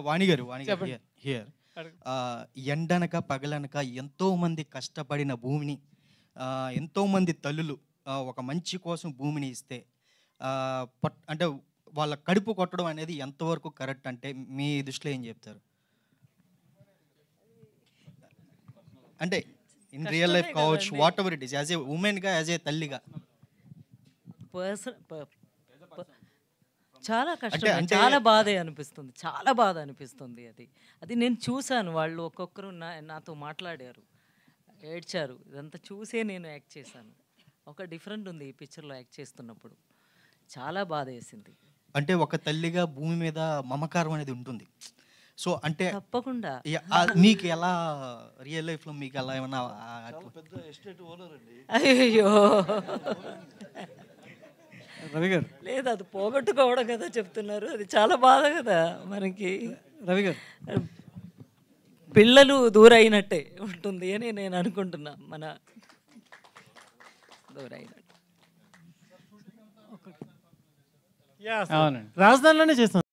వాణి గారు హియర్. ఎండనక పగలనక ఎంతో మంది కష్టపడిన భూమిని ఎంతో మంది తల్లులు ఒక మంచి కోసం భూమిని ఇస్తే అంటే వాళ్ళ కడుపు కొట్టడం అనేది ఎంతవరకు కరెక్ట్ అంటే మీ దృష్టిలో ఏం చెప్తారు? అంటే ఇన్ రియల్ లైఫ్ కావచ్చు, whatever it is, as a ఉమెన్గా, యాజ్ ఏ తల్లిగా. చాలా కష్టం, చాలా బాధ అనిపిస్తుంది, చాలా బాధ అనిపిస్తుంది. అది అది నేను చూశాను. వాళ్ళు ఒక్కొక్కరు నాతో మాట్లాడారు, ఏడ్చారు. ఇదంతా చూసే నేను యాక్ట్ చేశాను. ఒక డిఫరెంట్ ఉంది ఈ పిక్చర్లో యాక్ట్ చేస్తున్నప్పుడు. చాలా బాధ వేసింది. అంటే ఒక తల్లిగా భూమి మీద మమకారం అనేది ఉంటుంది. సో అంటే తప్పకుండా మీకు ఎలా రియల్ లైఫ్లో మీకు ఎలా ఏమన్నా? అయ్యో రవి గారు, లేదు, అది పోగొట్టుకోవడం కదా చెప్తున్నారు. అది చాలా బాధ కదా మనకి. రవి గారు, పిల్లలు దూరైనట్టే ఉంటుంది అని నేను అనుకుంటున్నా. మన దూరైనట్టు రాజధానిలోనే చేస్తాం.